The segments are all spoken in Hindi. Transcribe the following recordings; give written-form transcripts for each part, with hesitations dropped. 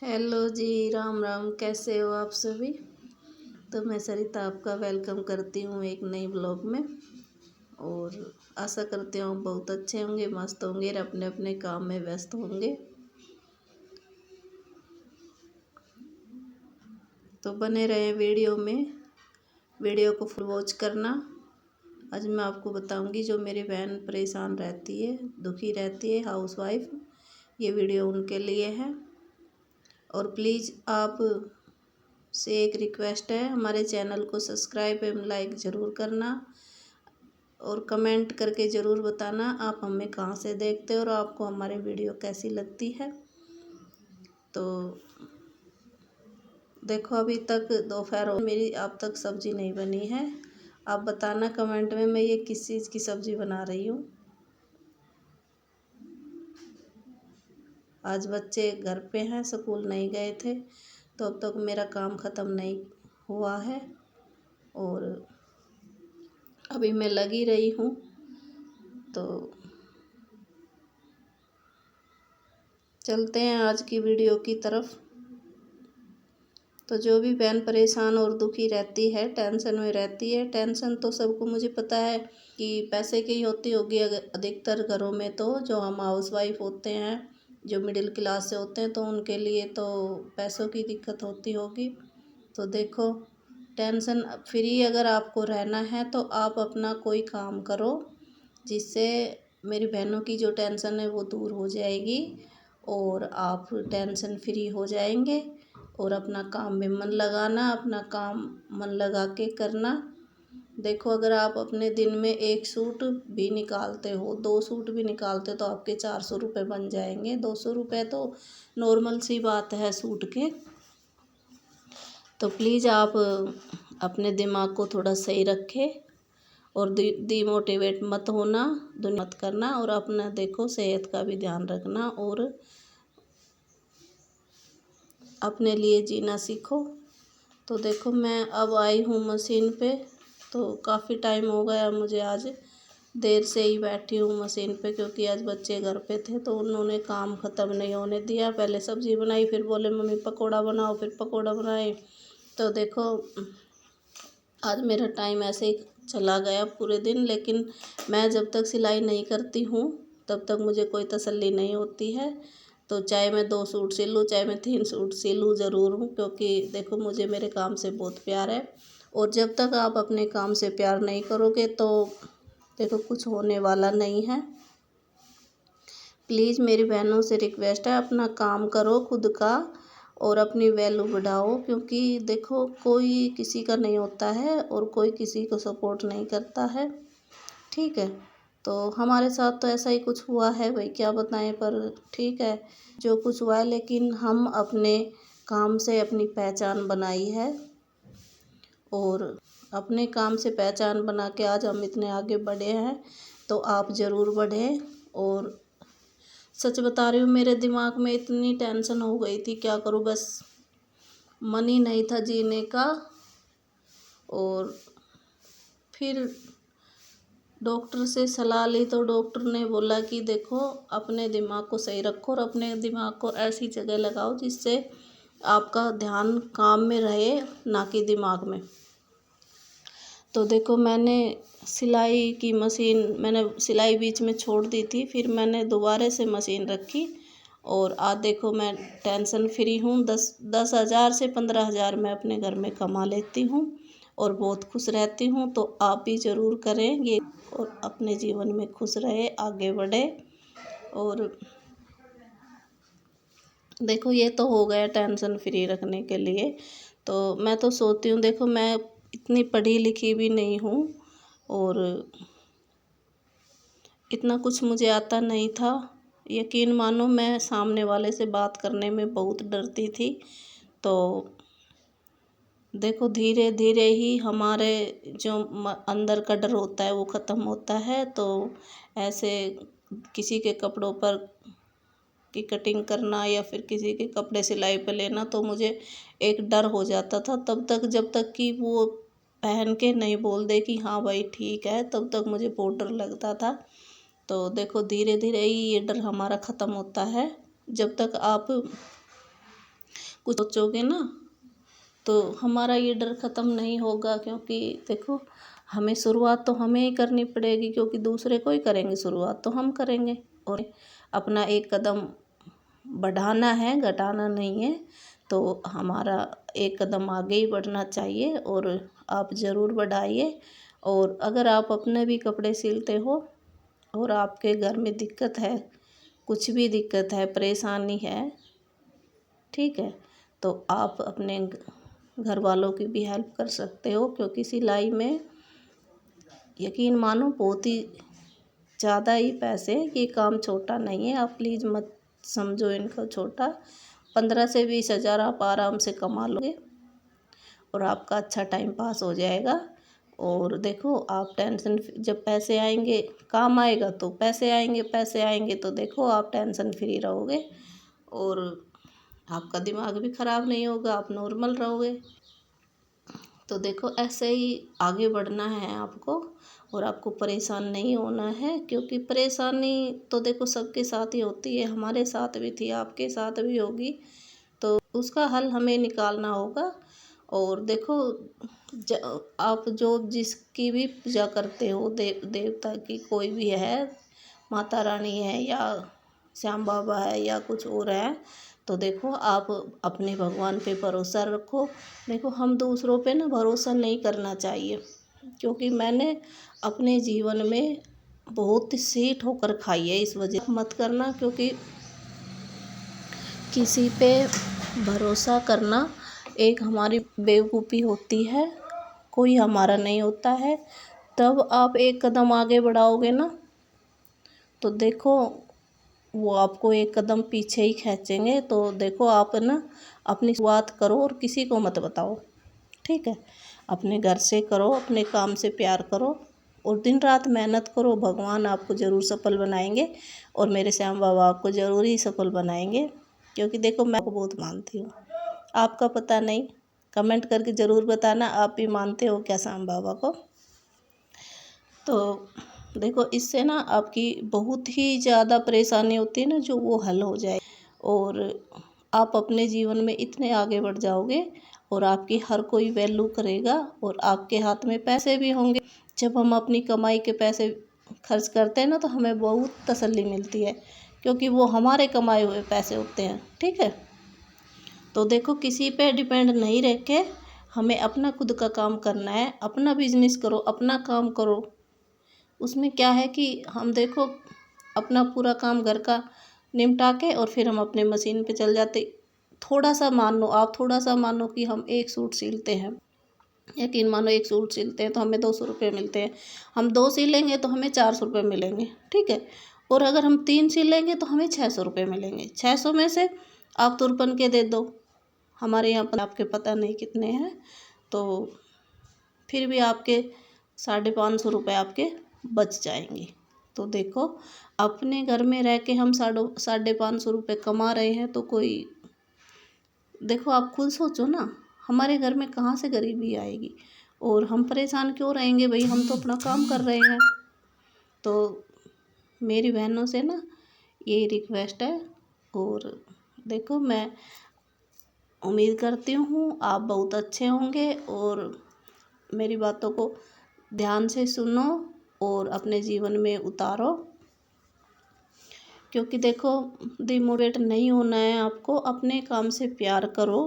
हेलो जी, राम राम। कैसे हो आप सभी। तो मैं सरिता आपका वेलकम करती हूँ एक नई ब्लॉग में। और आशा करती हूँ बहुत अच्छे होंगे, मस्त होंगे और अपने अपने काम में व्यस्त होंगे। तो बने रहे वीडियो में, वीडियो को फुल वॉच करना। आज मैं आपको बताऊंगी जो मेरी बहन परेशान रहती है, दुखी रहती है, हाउसवाइफ। ये वीडियो उनके लिए है। और प्लीज़ आप से एक रिक्वेस्ट है, हमारे चैनल को सब्सक्राइब एवं लाइक ज़रूर करना और कमेंट करके ज़रूर बताना आप हमें कहाँ से देखते हो और आपको हमारी वीडियो कैसी लगती है। तो देखो, अभी तक दोपहर हो मेरी अब तक सब्ज़ी नहीं बनी है। आप बताना कमेंट में मैं ये किस चीज़ की सब्ज़ी बना रही हूँ। आज बच्चे घर पे हैं, स्कूल नहीं गए थे, तो अब तक मेरा काम ख़त्म नहीं हुआ है और अभी मैं लगी रही हूँ। तो चलते हैं आज की वीडियो की तरफ। तो जो भी बहन परेशान और दुखी रहती है, टेंशन में रहती है, टेंशन तो सबको मुझे पता है कि पैसे की ही होती होगी अधिकतर घरों में। तो जो हम हाउसवाइफ होते हैं, जो मिडिल क्लास से होते हैं, तो उनके लिए तो पैसों की दिक्कत होती होगी। तो देखो, टेंशन फ्री अगर आपको रहना है तो आप अपना कोई काम करो जिससे मेरी बहनों की जो टेंशन है वो दूर हो जाएगी और आप टेंशन फ्री हो जाएंगे। और अपना काम में मन लगाना, अपना काम मन लगा के करना। देखो, अगर आप अपने दिन में एक सूट भी निकालते हो, 2 सूट भी निकालते हो, तो आपके 400 रुपये बन जाएंगे। 200 रुपये तो नॉर्मल सी बात है सूट के। तो प्लीज़ आप अपने दिमाग को थोड़ा सही रखें और डिमोटिवेट मत होना, दुनिया मत करना और अपना देखो सेहत का भी ध्यान रखना और अपने लिए जीना सीखो। तो देखो, मैं अब आई हूँ मशीन पे। तो काफ़ी टाइम हो गया मुझे, आज देर से ही बैठी हूँ मशीन पे क्योंकि आज बच्चे घर पे थे तो उन्होंने काम ख़त्म नहीं होने दिया। पहले सब्ज़ी बनाई, फिर बोले मम्मी पकोड़ा बनाओ, फिर पकोड़ा बनाए। तो देखो, आज मेरा टाइम ऐसे ही चला गया पूरे दिन। लेकिन मैं जब तक सिलाई नहीं करती हूँ तब तक मुझे कोई तसल्ली नहीं होती है। तो चाहे मैं 2 सूट सिलूँ, चाहे मैं 3 सूट सिलूँ, ज़रूर हूँ, क्योंकि देखो मुझे मेरे काम से बहुत प्यार है। और जब तक आप अपने काम से प्यार नहीं करोगे तो देखो कुछ होने वाला नहीं है। प्लीज़ मेरी बहनों से रिक्वेस्ट है, अपना काम करो खुद का और अपनी वैल्यू बढ़ाओ, क्योंकि देखो कोई किसी का नहीं होता है और कोई किसी को सपोर्ट नहीं करता है। ठीक है, तो हमारे साथ तो ऐसा ही कुछ हुआ है भाई, क्या बताएं। पर ठीक है, जो कुछ हुआ है, लेकिन हम अपने काम से अपनी पहचान बनाई है और अपने काम से पहचान बना के आज हम इतने आगे बढ़े हैं। तो आप ज़रूर बढ़ें। और सच बता रही हूँ, मेरे दिमाग में इतनी टेंशन हो गई थी, क्या करूँ, बस मन ही नहीं था जीने का। और फिर डॉक्टर से सलाह ली तो डॉक्टर ने बोला कि देखो, अपने दिमाग को सही रखो और अपने दिमाग को ऐसी जगह लगाओ जिससे आपका ध्यान काम में रहे, ना कि दिमाग में। तो देखो, मैंने सिलाई बीच में छोड़ दी थी, फिर मैंने दोबारा से मशीन रखी और आज देखो मैं टेंशन फ्री हूँ। 10,000 से 15,000 मैं अपने घर में कमा लेती हूँ और बहुत खुश रहती हूँ। तो आप भी ज़रूर करें ये और अपने जीवन में खुश रहे, आगे बढ़े। और देखो, ये तो हो गया टेंशन फ्री रखने के लिए। तो मैं तो सोती हूँ, देखो मैं इतनी पढ़ी लिखी भी नहीं हूँ और इतना कुछ मुझे आता नहीं था। यकीन मानो, मैं सामने वाले से बात करने में बहुत डरती थी। तो देखो, धीरे धीरे ही हमारे जो अंदर का डर होता है वो ख़त्म होता है। तो ऐसे किसी के कपड़ों पर की कटिंग करना या फिर किसी के कपड़े सिलाई पे लेना, तो मुझे एक डर हो जाता था तब तक, जब तक कि वो पहन के नहीं बोल दे कि हाँ भाई ठीक है, तब तक मुझे बहुत डर लगता था। तो देखो, धीरे धीरे ही ये डर हमारा ख़त्म होता है। जब तक आप कुछ सोचोगे ना तो हमारा ये डर ख़त्म नहीं होगा, क्योंकि देखो हमें शुरुआत तो हमें ही करनी पड़ेगी, क्योंकि दूसरे को ही करेंगे, शुरुआत तो हम करेंगे। और अपना एक कदम बढ़ाना है, घटाना नहीं है। तो हमारा एक कदम आगे ही बढ़ना चाहिए और आप ज़रूर बढ़ाइए। और अगर आप अपने भी कपड़े सिलते हो और आपके घर में दिक्कत है, कुछ भी दिक्कत है, परेशानी है, ठीक है, तो आप अपने घर वालों की भी हेल्प कर सकते हो, क्योंकि सिलाई में यकीन मानो बहुत ही ज़्यादा ही पैसे, ये काम छोटा नहीं है। आप प्लीज़ मत समझो इनको छोटा। 15 से 20 हज़ार आप आराम से कमा लोगे और आपका अच्छा टाइम पास हो जाएगा। और देखो आप टेंशन, जब पैसे आएंगे, काम आएगा तो पैसे आएंगे, पैसे आएंगे तो देखो आप टेंशन फ्री रहोगे और आपका दिमाग भी ख़राब नहीं होगा, आप नॉर्मल रहोगे। तो देखो ऐसे ही आगे बढ़ना है आपको और आपको परेशान नहीं होना है, क्योंकि परेशानी तो देखो सबके साथ ही होती है, हमारे साथ भी थी, आपके साथ भी होगी। तो उसका हल हमें निकालना होगा। और देखो आप जो जिसकी भी पूजा करते हो, देवता की कोई भी है, माता रानी है या श्याम बाबा है या कुछ और है, तो देखो आप अपने भगवान पे भरोसा रखो। देखो हम दूसरों पे ना भरोसा नहीं करना चाहिए, क्योंकि मैंने अपने जीवन में बहुत सी ठोकर खाई है, इस वजह मत करना, क्योंकि किसी पे भरोसा करना एक हमारी बेवकूफ़ी होती है, कोई हमारा नहीं होता है। तब आप एक कदम आगे बढ़ाओगे ना तो देखो वो आपको एक कदम पीछे ही खींचेंगे। तो देखो आप ना अपनी शुरुआत करो और किसी को मत बताओ, ठीक है। अपने घर से करो, अपने काम से प्यार करो और दिन रात मेहनत करो। भगवान आपको ज़रूर सफल बनाएंगे और मेरे श्याम बाबा आपको ज़रूर ही सफल बनाएंगे, क्योंकि देखो मैं आपको बहुत मानती हूँ। आपका पता नहीं, कमेंट करके ज़रूर बताना आप भी मानते हो क्या श्याम बाबा को। तो देखो इससे ना आपकी बहुत ही ज़्यादा परेशानी होती है ना, जो वो हल हो जाए और आप अपने जीवन में इतने आगे बढ़ जाओगे और आपकी हर कोई वैल्यू करेगा और आपके हाथ में पैसे भी होंगे। जब हम अपनी कमाई के पैसे खर्च करते हैं ना तो हमें बहुत तसल्ली मिलती है, क्योंकि वो हमारे कमाए हुए पैसे होते हैं, ठीक है। तो देखो किसी पे डिपेंड नहीं रह के हमें अपना खुद का काम करना है। अपना बिजनेस करो, अपना काम करो। उसमें क्या है कि हम देखो अपना पूरा काम घर का निपटा के और फिर हम अपने मशीन पे चल जाते। थोड़ा सा मान लो, आप थोड़ा सा मानो कि हम एक सूट सिलते हैं, यकीन मानो एक सूट सिलते हैं तो हमें 200 रुपये मिलते हैं। हम 2 सिलेंगे तो हमें 400 रुपये मिलेंगे, ठीक है। और अगर हम 3 सिलेंगे तो हमें 600 रुपये मिलेंगे। 600 में से आप तुरपन के दे दो, हमारे यहाँ पर आपके पता नहीं कितने हैं, तो फिर भी आपके 550 रुपये आपके बच जाएंगे। तो देखो अपने घर में रह के हम 550 रुपये कमा रहे हैं, तो कोई देखो आप खुद सोचो ना, हमारे घर में कहाँ से गरीबी आएगी और हम परेशान क्यों रहेंगे भाई, हम तो अपना काम कर रहे हैं। तो मेरी बहनों से ना यही रिक्वेस्ट है। और देखो मैं उम्मीद करती हूँ आप बहुत अच्छे होंगे और मेरी बातों को ध्यान से सुनो और अपने जीवन में उतारो, क्योंकि देखो डिमोटिवेट नहीं होना है आपको। अपने काम से प्यार करो,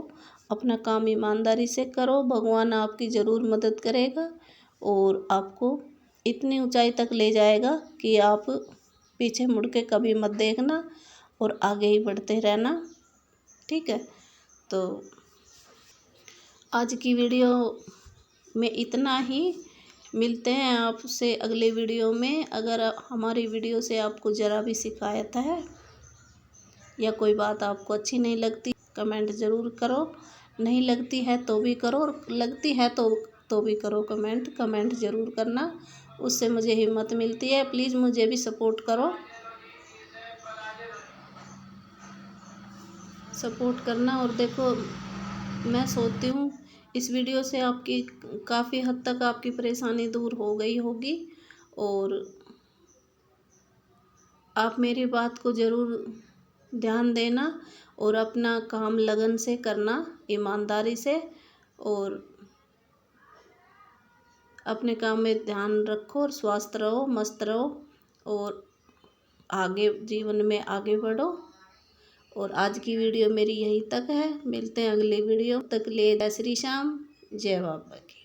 अपना काम ईमानदारी से करो, भगवान आपकी ज़रूर मदद करेगा और आपको इतनी ऊंचाई तक ले जाएगा कि आप पीछे मुड़ के कभी मत देखना और आगे ही बढ़ते रहना, ठीक है। तो आज की वीडियो में इतना ही, मिलते हैं आपसे अगले वीडियो में। अगर हमारी वीडियो से आपको ज़रा भी शिकायत है या कोई बात आपको अच्छी नहीं लगती, कमेंट ज़रूर करो। नहीं लगती है तो भी करो और लगती है तो भी करो। कमेंट ज़रूर करना, उससे मुझे हिम्मत मिलती है। प्लीज़ मुझे भी सपोर्ट करो, सपोर्ट करना। और देखो मैं सोचती हूँ इस वीडियो से आपकी काफ़ी हद तक आपकी परेशानी दूर हो गई होगी और आप मेरी बात को ज़रूर ध्यान देना और अपना काम लगन से करना, ईमानदारी से, और अपने काम में ध्यान रखो और स्वस्थ रहो, मस्त रहो और आगे जीवन में आगे बढ़ो। और आज की वीडियो मेरी यहीं तक है, मिलते हैं अगली वीडियो तक, ले जय श्री श्याम, जय बाबा की।